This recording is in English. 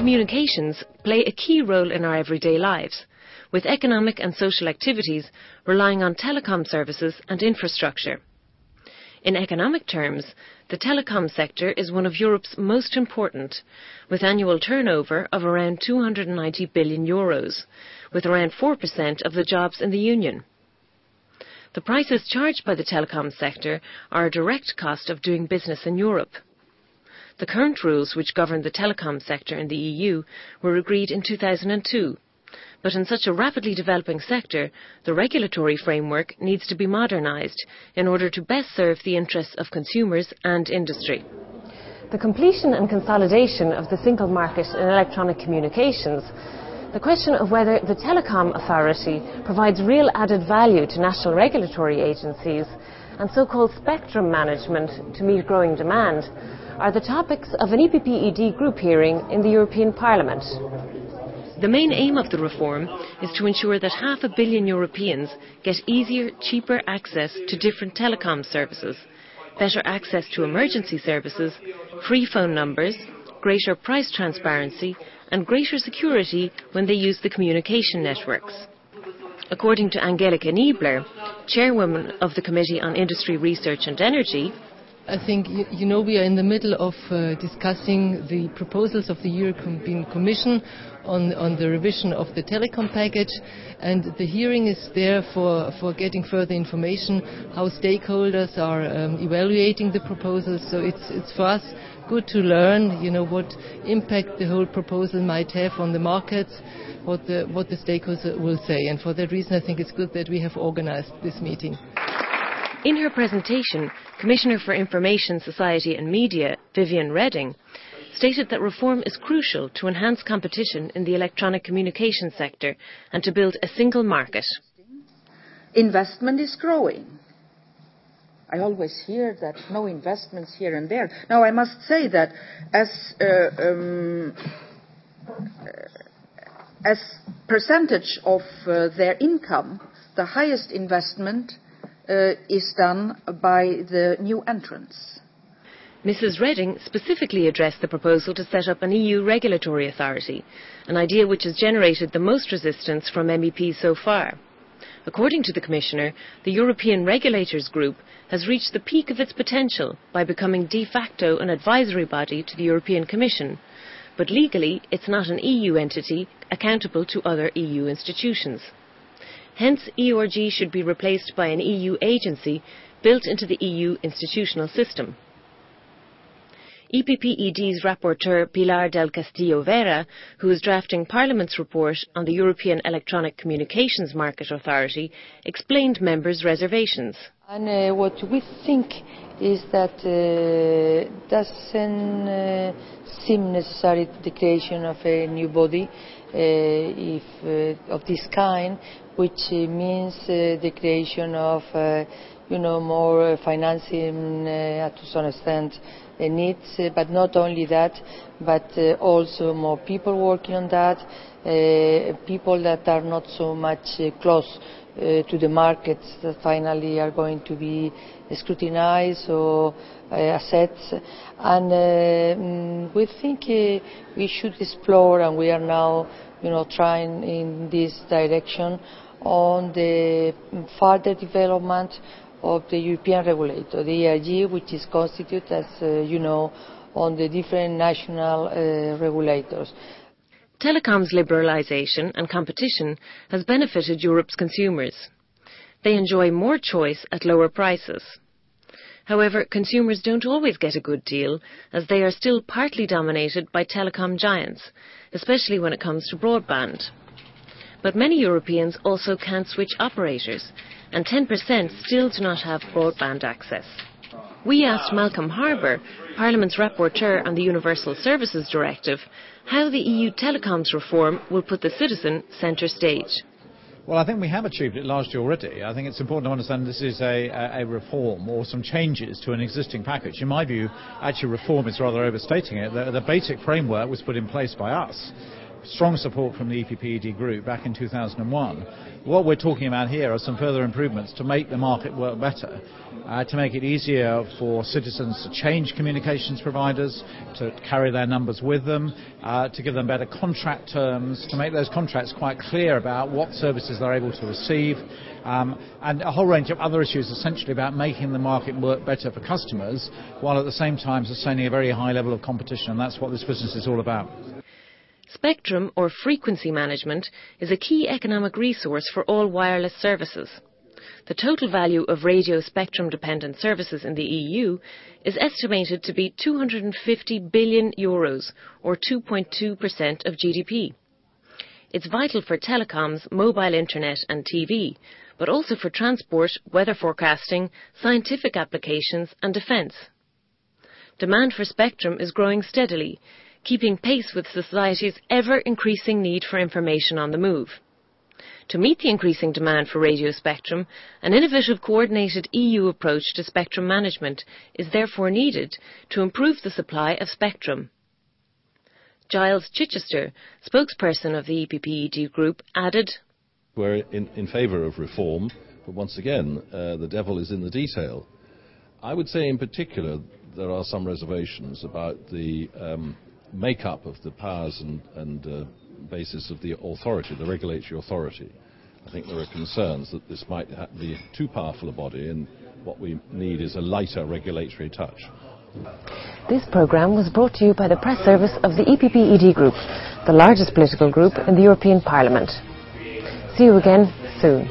Communications play a key role in our everyday lives, with economic and social activities relying on telecom services and infrastructure. In economic terms, the telecom sector is one of Europe's most important, with annual turnover of around €290 billion, with around 4% of the jobs in the Union. The prices charged by the telecom sector are a direct cost of doing business in Europe. The current rules which govern the telecom sector in the EU were agreed in 2002, but in such a rapidly developing sector, the regulatory framework needs to be modernised in order to best serve the interests of consumers and industry. The completion and consolidation of the single market in electronic communications, the question of whether the Telecom Authority provides real added value to national regulatory agencies, and so-called spectrum management to meet growing demand, are the topics of an EPP-ED group hearing in the European Parliament. The main aim of the reform is to ensure that 500 million Europeans get easier, cheaper access to different telecom services, better access to emergency services, free phone numbers, greater price transparency and greater security when they use the communication networks. According to Angelika Niebler, chairwoman of the Committee on Industry, Research and Energy, I think, we are in the middle of discussing the proposals of the European Commission on the revision of the telecom package, and the hearing is there for getting further information, how stakeholders are evaluating the proposals. So it's for us good to learn, what impact the whole proposal might have on the markets, what the stakeholders will say. And for that reason, I think it's good that we have organized this meeting. In her presentation, Commissioner for Information, Society and Media, Viviane Reding, stated that reform is crucial to enhance competition in the electronic communications sector and to build a single market. Investment is growing. I always hear that no investments here and there. Now, I must say that as percentage of their income, the highest investment is done by the new entrants. Mrs. Reding specifically addressed the proposal to set up an EU regulatory authority, an idea which has generated the most resistance from MEPs so far. According to the Commissioner, the European Regulators Group has reached the peak of its potential by becoming de facto an advisory body to the European Commission, but legally it's not an EU entity accountable to other EU institutions. Hence, EORG should be replaced by an EU agency built into the EU institutional system. EPP-ED's rapporteur Pilar del Castillo Vera, who is drafting Parliament's report on the European Electronic Communications Market Authority, explained members' reservations. And what we think is that doesn't seem necessary the creation of a new body of this kind, which means the creation of more financing to some extent needs, but not only that, but also more people working on that, people that are not so much close to the markets that finally are going to be scrutinized or assets. And we think we should explore, and we are now trying in this direction, on the further development of the European regulator, the ERG, which is constituted, as on the different national regulators. Telecom's liberalisation and competition has benefited Europe's consumers. They enjoy more choice at lower prices. However, consumers don't always get a good deal, as they are still partly dominated by telecom giants, especially when it comes to broadband. But many Europeans also can't switch operators, and 10% still do not have broadband access. We asked Malcolm Harbour, Parliament's rapporteur on the Universal Services Directive, how the EU telecoms reform will put the citizen centre stage. Well, I think we have achieved it largely already. I think it's important to understand this is a reform or some changes to an existing package. In my view, actually reform is rather overstating it. The basic framework was put in place by us strong support from the EPPED group back in 2001. What we're talking about here are some further improvements to make the market work better, to make it easier for citizens to change communications providers, to carry their numbers with them, to give them better contract terms, to make those contracts quite clear about what services they're able to receive, and a whole range of other issues essentially about making the market work better for customers, while at the same time sustaining a very high level of competition, and that's what this business is all about. Spectrum, or frequency management, is a key economic resource for all wireless services. The total value of radio spectrum-dependent services in the EU is estimated to be €250 billion, or 2.2% of GDP. It's vital for telecoms, mobile internet and TV, but also for transport, weather forecasting, scientific applications and defence. Demand for spectrum is growing steadily, keeping pace with society's ever-increasing need for information on the move. To meet the increasing demand for radio spectrum, an innovative coordinated EU approach to spectrum management is therefore needed to improve the supply of spectrum. Giles Chichester, spokesperson of the EPPED group, added, "We're in favour of reform, but once again, the devil is in the detail. I would say in particular there are some reservations about the make-up of the powers and basis of the authority, the regulatory authority. I think there are concerns that this might be too powerful a body, and what we need is a lighter regulatory touch." This programme was brought to you by the press service of the EPPED Group, the largest political group in the European Parliament. See you again soon.